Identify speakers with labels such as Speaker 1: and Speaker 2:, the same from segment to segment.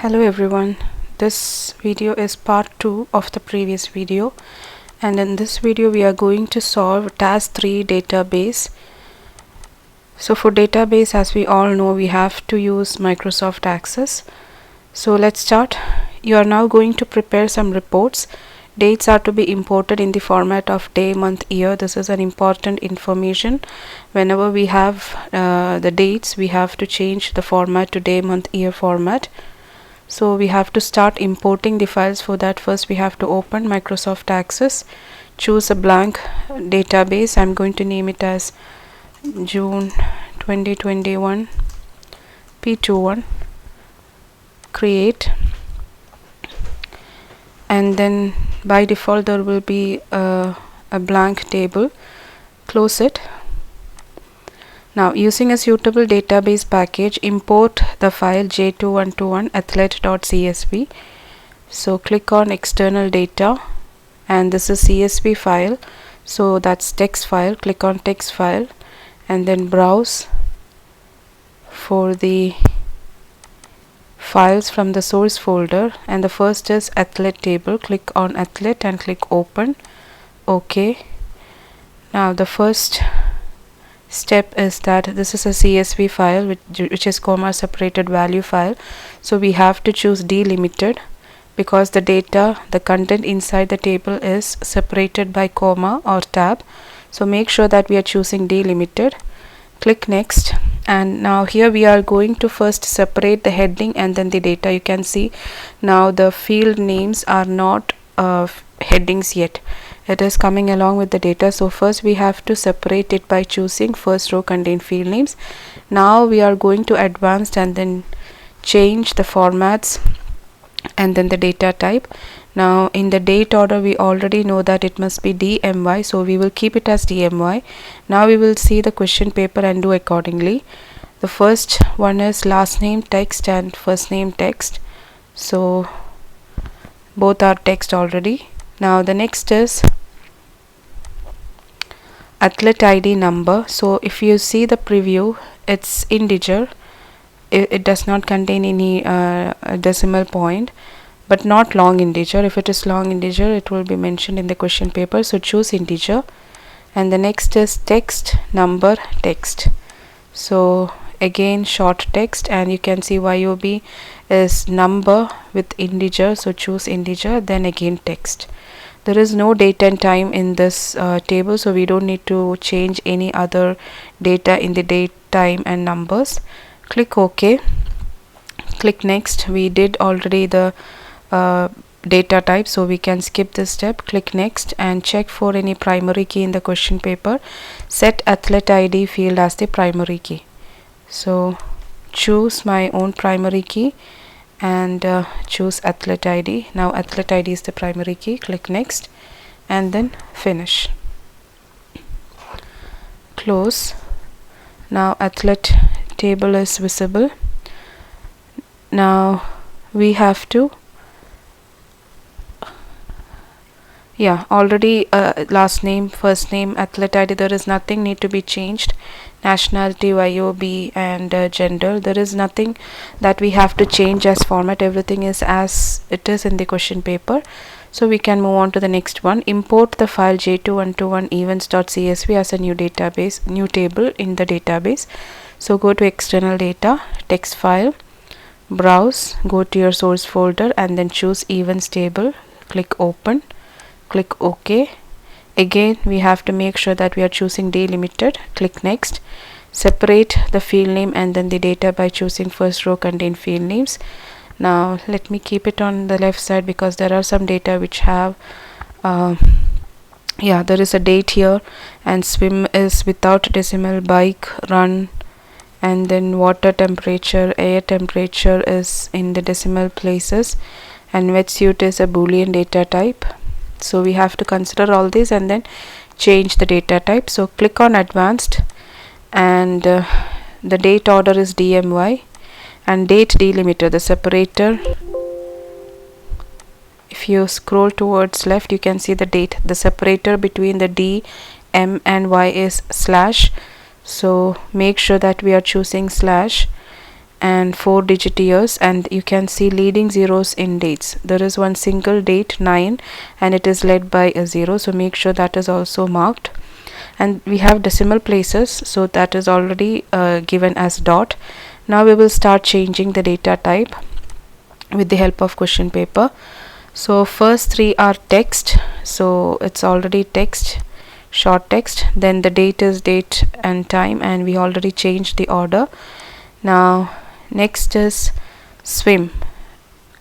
Speaker 1: Hello everyone, this video is part 2 of the previous video, and in this video we are going to solve task 3 database. So for database, as we all know, we have to use Microsoft Access. So let's start. You are now going to prepare some reports. Dates are to be imported in the format of day, month, year. This is an important information. Whenever we have the dates, we have to change the format to day, month, year format. So we have to start importing the files. For that, first we have to open Microsoft Access, choose a blank database. I'm going to name it as June 2021 P21, create, and then by default there will be a blank table. Close it. Now, using a suitable database package, import the file j2121 athlete.csv. So click on external data, and this is CSV file, so that's text file. Click on text file and then browse for the files from the source folder, and the first is athlete table. Click on athlete and click open. OK. Now the first step is that this is a CSV file which is comma separated value file, so we have to choose delimited because the data, the content inside the table is separated by comma or tab. So make sure that we are choosing delimited. Click next, and now here we are going to first separate the heading and then the data. You can see now the field names are not headings yet. It is coming along with the data. So first we have to separate it by choosing first row contain field names. Now we are going to advanced and then change the formats and then the data type. Now in the date order, we already know that it must be DMY, so we will keep it as DMY. Now we will see the question paper and do accordingly. The first one is last name text and first name text, so both are text already. Now the next is athlete ID number. So if you see the preview, it's integer. It does not contain any decimal point, but not long integer. If it is long integer, it will be mentioned in the question paper, so choose integer. And the next is text number text, so again short text, and you can see YOB is number with integer, so choose integer, then again text. There is no date and time in this table, so we don't need to change any other data in the date, time and numbers. Click OK. Click next. We did already the data type, so we can skip this step. Click next and check for any primary key in the question paper. Set athlete ID field as the primary key, so choose my own primary key and choose athlete ID. Now athlete ID is the primary key. Click next and then finish. Close. Now athlete table is visible. Now we have to already last name, first name, athlete ID, there is nothing need to be changed. Nationality, YOB and gender, there is nothing that we have to change as format. Everything is as it is in the question paper, so we can move on to the next one. Import the file j2121 events.csv as a new database, new table in the database. So go to external data, text file, browse, go to your source folder and then choose events table. Click open. Click OK. Again we have to make sure that we are choosing delimited. Click next. Separate the field name and then the data by choosing first row contain field names. Now let me keep it on the left side because there are some data which have there is a date here, and swim is without decimal, bike, run, and then water temperature, air temperature is in the decimal places, and wetsuit is a boolean data type. So we have to consider all these and then change the data type. So click on advanced, and the date order is DMY, and date delimiter, the separator. If you scroll towards left, you can see the date. The separator between the D, M and Y is slash, so make sure that we are choosing slash. and 4-digit years, and you can see leading zeros in dates. There is one single date 9 and it is led by a 0, so make sure that is also marked. And we have decimal places, so that is already given as dot. Now we will start changing the data type with the help of question paper. So first 3 are text, so it's already text, short text. Then the date is date and time, and we already changed the order. Now next is swim,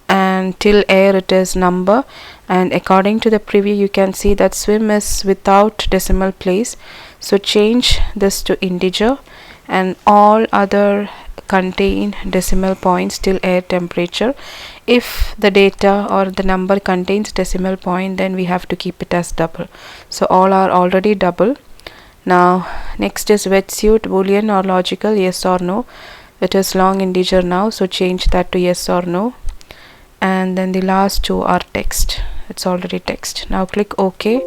Speaker 1: and till air it is number, and according to the preview you can see that swim is without decimal place, so change this to integer, and all other contain decimal points till air temperature. If the data or the number contains decimal point, then we have to keep it as double, so all are already double. Now next is wetsuit, boolean or logical, yes or no. It is long integer now, so change that to yes or no. And then the last 2 are text, it's already text. Now click OK,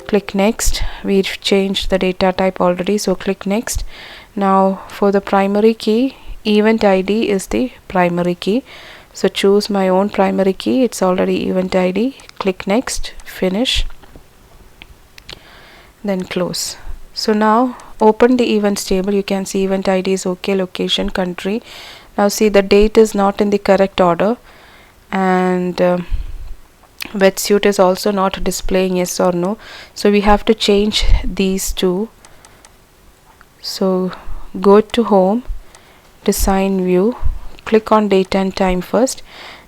Speaker 1: click next. We've changed the data type already, so click next. Now for the primary key, event ID is the primary key, so choose my own primary key, it's already event ID. Click next, finish, then close. So now open the events table. You can see event ID is OK, location, country. Now see the date is not in the correct order, and wetsuit is also not displaying yes or no, so we have to change these two. So go to home, design view, click on date and time first.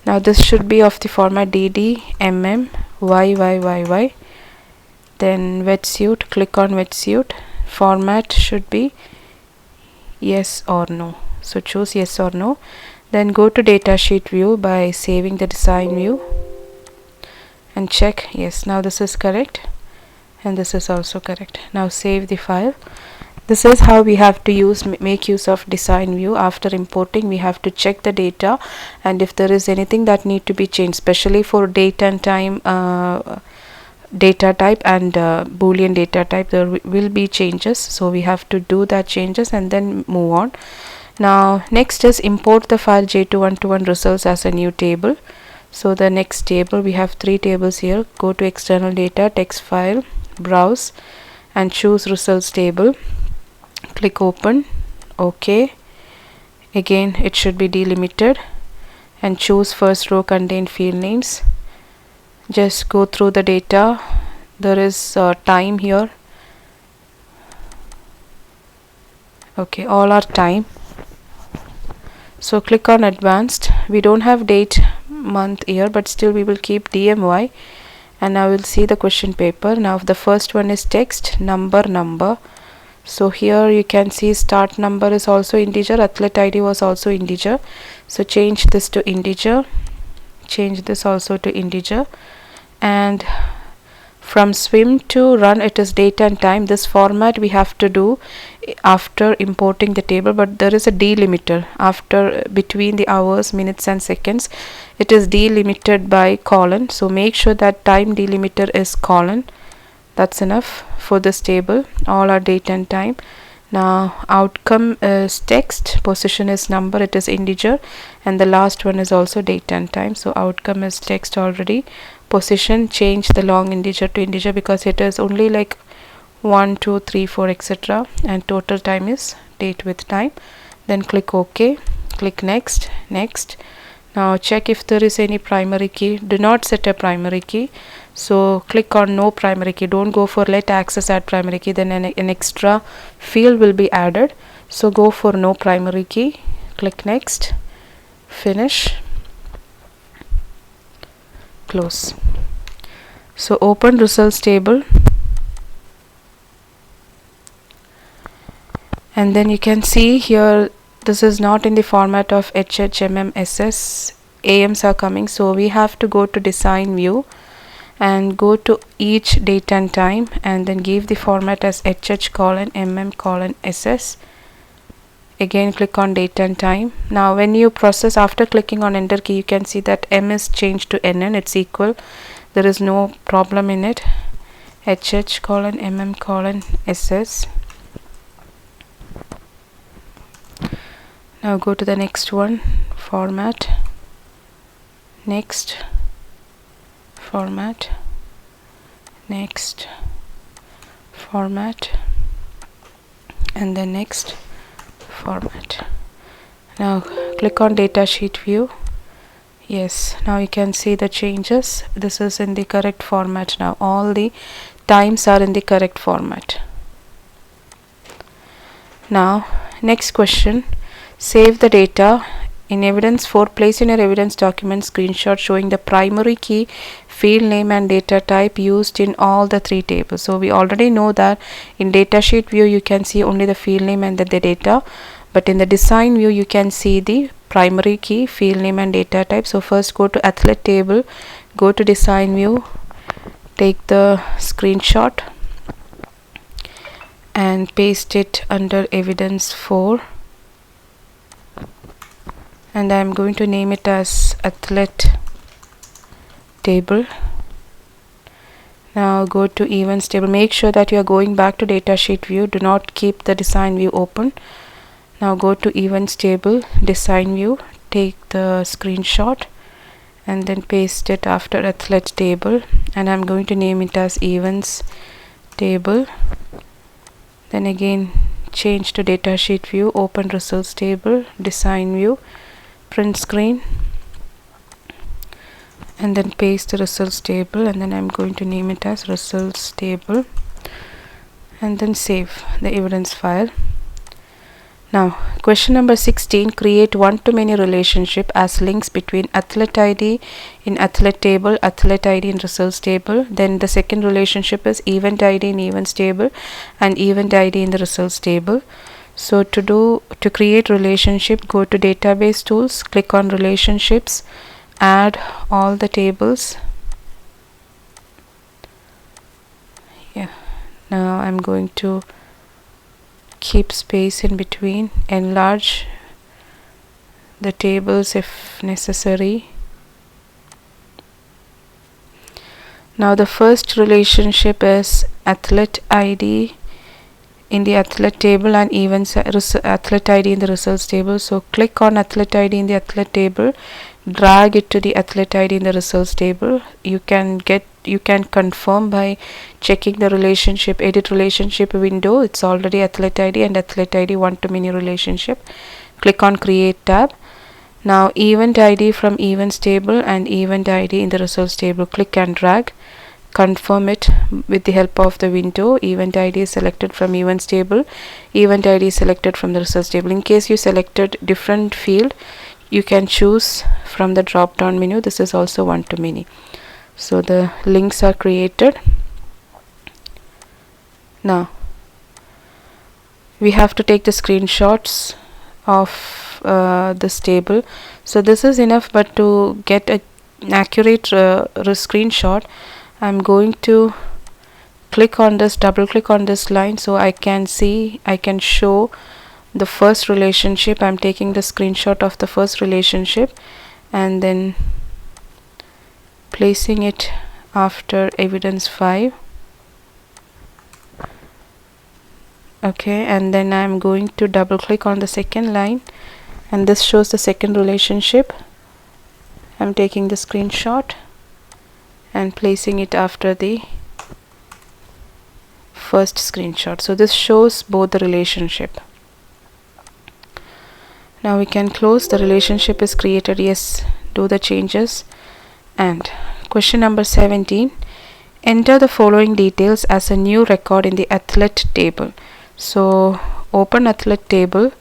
Speaker 1: Now this should be of the format DD, MM, YYYY. Then wetsuit, click on wetsuit, format should be yes or no, so choose yes or no. Then go to datasheet view by saving the design view and check yes, now this is correct and this is also correct. Now save the file. This is how we have to make use of design view. After importing, we have to check the data, and if there is anything that need to be changed, especially for date and time data type and boolean data type, there will be changes, so we have to do that changes and then move on. Now next is import the file J2121 results as a new table. So the next table, we have 3 tables here. Go to external data, text file, browse and choose results table. Click open, OK. Again it should be delimited, and choose first row contain field names. Just go through the data. There is time here. Okay, all are time. So click on advanced. We don't have date, month, year, but still we will keep DMY. And now we'll see the question paper. Now the first one is text, number. So here you can see start number is also integer, athlete ID was also integer, so change this to integer, change this also to integer. And from swim to run, it is date and time. This format we have to do after importing the table, but there is a delimiter after between the hours, minutes and seconds. It is delimited by colon, so make sure that time delimiter is colon. That's enough for this table. All are date and time. Now outcome is text, position is number, it is integer, and the last one is also date and time. So outcome is text already. Position, change the long integer to integer because it is only like 1 2 3 4 etc., and total time is date with time. Then click OK, click next. Now check if there is any primary key. Do not set a primary key, so click on no primary key. Don't go for let access add primary key, then an extra field will be added. So go for no primary key, click next, finish, close. So open results table, and then you can see here this is not in the format of HHMMSS. AMs are coming, so we have to go to design view and go to each date and time, and then give the format as HH:MM:SS. Again click on date and time. Now when you process, after clicking on enter key, you can see that M is changed to NN, it's equal, there is no problem in it. HH:MM:SS. Now go to the next one, format, next, format, next, format, and then next, format. Now click on datasheet view. Yes, now you can see the changes. This is in the correct format now. All the times are in the correct format. Now next question, save the data in evidence 4. Place in your evidence document screenshot showing the primary key, field name and data type used in all the 3 tables. So we already know that in datasheet view you can see only the field name and the data, but in the design view you can see the primary key, field name and data type. So first go to athlete table, go to design view, take the screenshot and paste it under evidence 4, and I am going to name it as athlete table. Now go to events table. Make sure that you are going back to datasheet view. Do not keep the design view open. Now go to events table, design view, take the screenshot and then paste it after athlete table, and I'm going to name it as events table. Then again change to datasheet view, open results table, design view, print screen, and then paste the results table, and then I'm going to name it as results table, and then save the evidence file. Now question number 16, create one-to-many relationship as links between athlete ID in athlete table, athlete ID in results table. Then the second relationship is event ID in events table and event ID in the results table. So to create relationship, go to database tools, click on relationships, add all the tables. Yeah, now I'm going to keep space in between, enlarge the tables if necessary. Now the first relationship is athlete ID in the athlete table and events athlete ID in the results table. So click on athlete ID in the athlete table, drag it to the athlete ID in the results table. You can confirm by checking the relationship, edit relationship window. It's already athlete ID and athlete ID one-to-many relationship. Click on create tab. Now event ID from events table and event ID in the results table, click and drag, confirm it with the help of the window. Event ID is selected from events table, event ID is selected from the results table. In case you selected different field, you can choose from the drop down menu. This is also one-to-many. So the links are created. Now we have to take the screenshots of this table. So this is enough, but to get an accurate screenshot, I'm going to click on this, double click on this line, so I can show the first relationship. I'm taking the screenshot of the first relationship and then placing it after evidence 5. Okay, and then I'm going to double click on the second line, and this shows the second relationship. I'm taking the screenshot and placing it after the first screenshot. So this shows both the relationship. Now we can close. The relationship is created. Yes, do the changes. And question number 17, enter the following details as a new record in the athlete table. So open athlete table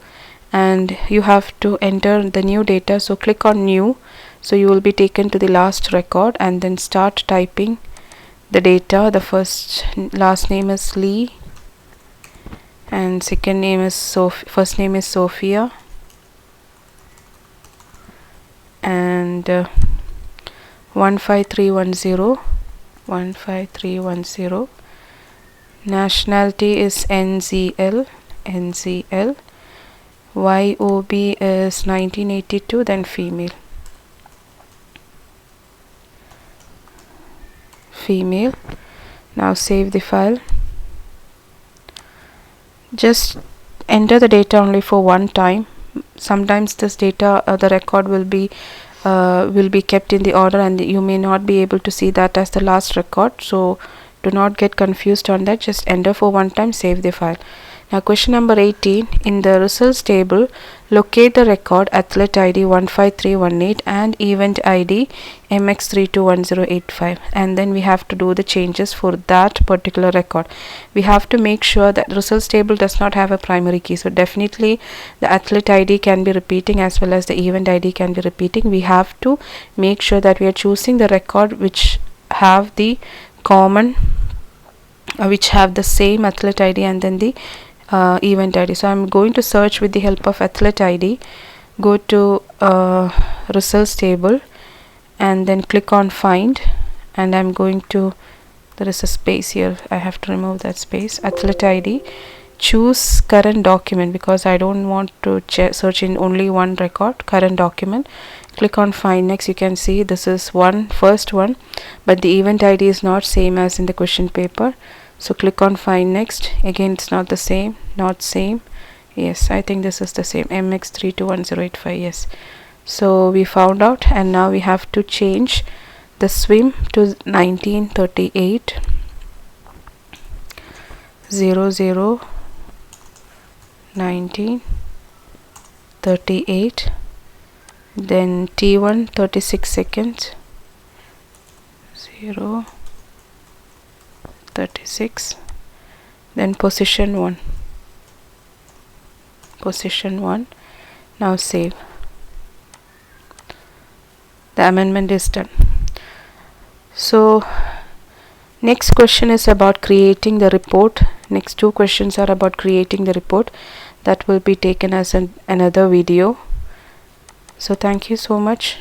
Speaker 1: and you have to enter the new data. So click on new, so you will be taken to the last record, and then start typing the data. The last name is Lee and second name is first name is Sophia, and 15310. Nationality is NZL. YOB is 1982, then female. Now save the file. Just enter the data only for one time. sometimes this data, the record will be kept in the order, and you may not be able to see that as the last record. So do not get confused on that. Just enter for one time, save the file. Now question number 18, in the results table, locate the record athlete ID 15318 and event ID MX321085, and then we have to do the changes for that particular record. We have to make sure that results table does not have a primary key, so definitely the athlete ID can be repeating as well as the event ID can be repeating. We have to make sure that we are choosing the record which have the common which have the same athlete ID and then the event ID. So I'm going to search with the help of athlete ID. Go to results table and then click on find, and I'm going to, there is a space here, I have to remove that space. Athlete ID, choose current document because I don't want to search in only one record. Current document, click on find. Next you can see this is first one, but the event ID is not same as in the question paper. So click on find next. Again it's not the same, not same. Yes, I think this is the same, MX321085. yes. So we found out, and now we have to change the swim to 1938 00 1938, then T1 36 seconds 0 36, then position 1. Now save. The amendment is done. So next question is about creating the report. Next two questions are about creating the report. That will be taken as another video. So thank you so much.